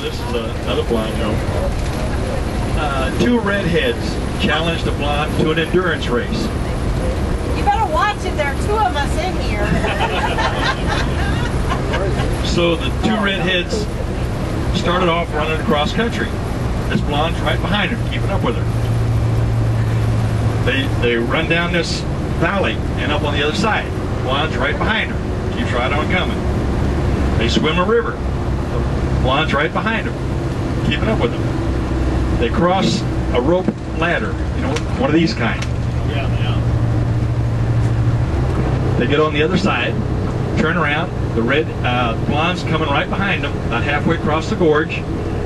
this is another blonde joke. Two redheads challenged a blonde to an endurance race. You better watch it. There are two of us in here. So the two redheads started off running across country. This blonde's right behind her, keeping up with her. They run down this valley and up on the other side. Blonde's right behind her, keeps right on coming. They swim a river. The blonde's right behind them, keeping up with them. They cross a rope ladder, you know, one of these kind. Yeah, yeah. They get on the other side, turn around. The blonde's coming right behind them, about halfway across the gorge.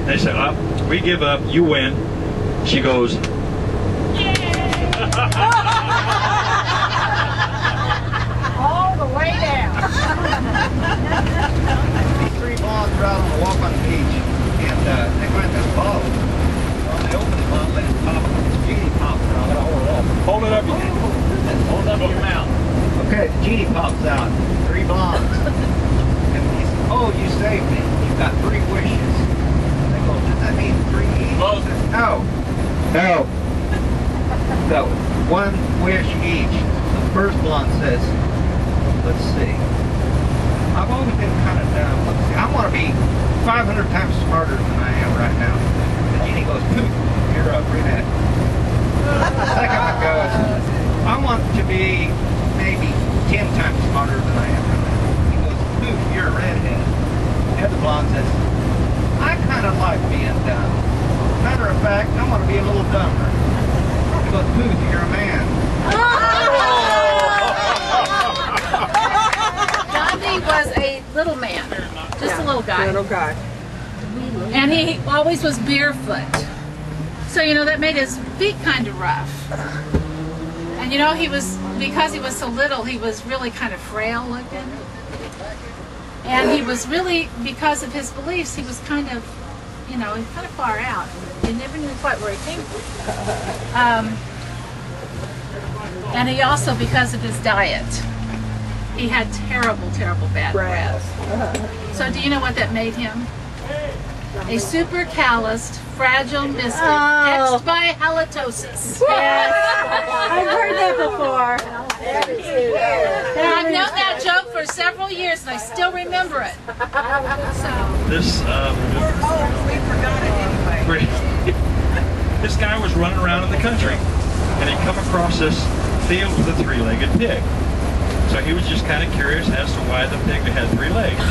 They say, "Oh, we give up. You win." She goes, All the way down. These three blondes are out on a walk on the beach, and they find this bottle. Well, they open the bottle and it's popping. It's Genie pops out. Hold it up again. Hold it up in your mouth. Okay, the Genie pops out. Three blondes. And he says, "Oh, you saved me. You've got 3 wishes." They go, "Does that mean 3 each?" Close it. No. No. So, 1 wish each. The first blonde says, "Let's see. I've always been kind of dumb. Let's see. I want to be 500 times smarter than I am right now." The Genie goes, "Poof, you're a brunette." The second one goes, "I want to be maybe 10 times smarter than I am right now." He goes, "Poof, you're a redhead." The other blonde says, "I kind of like being dumb. Matter of fact, I want to be a little dumber." He goes, "Poof, you're a man." Gandhi was a little man, just a little guy. Little guy. And he always was barefoot. So, you know, that made his feet kind of rough. And, you know, because he was so little, he was really kind of frail looking. And he was really, because of his beliefs, he was kind of, you know, kind of far out. You never knew quite where he came from. And he also, because of his diet, he had terrible, terrible bad breath. So do you know what that made him? A super calloused, fragile misfit, X'd by halitosis. Yes. I've heard that before. And I've known that joke for several years, and I still remember it. So. this We forgot it anyway. this guy was running around in the country, and he come across this field with a 3-legged pig. So he was just kind of curious as to why the pig had 3 legs.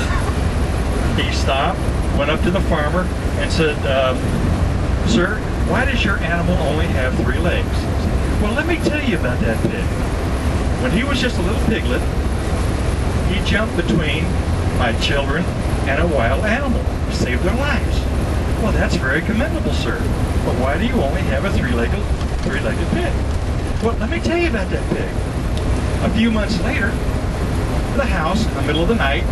He stopped, went up to the farmer, and said, "Sir, why does your animal only have 3 legs?" "Well, let me tell you about that pig. When he was just a little piglet, he jumped between my children and a wild animal, saved their lives." "Well, that's very commendable, sir. But why do you only have a 3-legged pig?" "Well, let me tell you about that pig. A few months later, the house, in the middle of the night,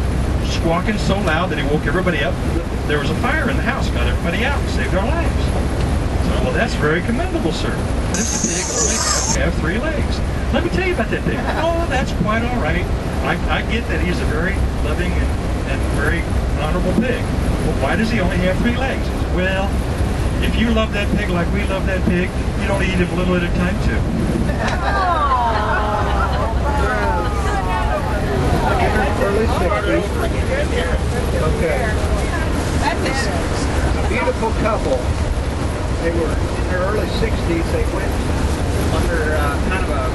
squawking so loud that he woke everybody up. There was a fire in the house, got everybody out, saved our lives." So, "Well, that's very commendable, sir. This pig only have 3 legs. Let me tell you about that pig." "Oh, that's quite all right. I get that he's a very loving and very honorable pig. Well, why does he only have 3 legs?" "Well, if you love that pig like we love that pig, you don't eat him a little at a time, too." Early 60s. Okay. A beautiful couple. They were in their early 60s. They went under kind of a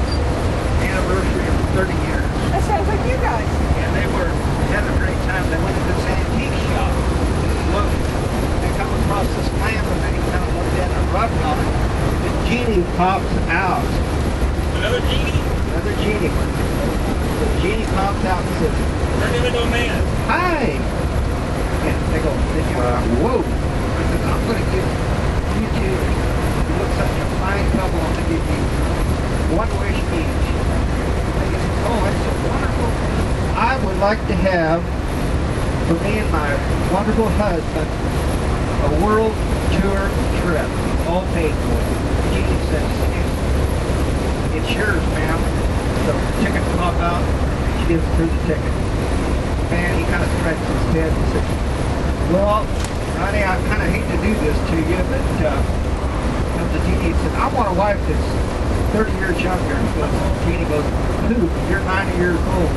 anniversary of 30 years. That sounds like you guys. And they were having a great time. They went to this antique shop. Look, they come across this lamp and they kind of looked at it and rubbed on it. The Genie pops out. Another Genie? Another Genie. The Genie pops out and says, Turn him into a man. "Hi!" And they go, "Whoa!" I said, "I'm going to give you two. You look such a fine couple. I'm going to give you 1 wish each." They go, "Oh, that's so wonderful. I would like to have, for me and my wonderful husband, a world tour trip, all paid for." Genie says, "It's yours, ma'am." So tickets pop out, she gives through the ticket. Man, he kind of scratches his head and says, "Well, honey, I kind of hate to do this to you, but comes to Jeannie and said, I want a wife that's 30 years younger. And Jeannie goes, who? You're 90 years old.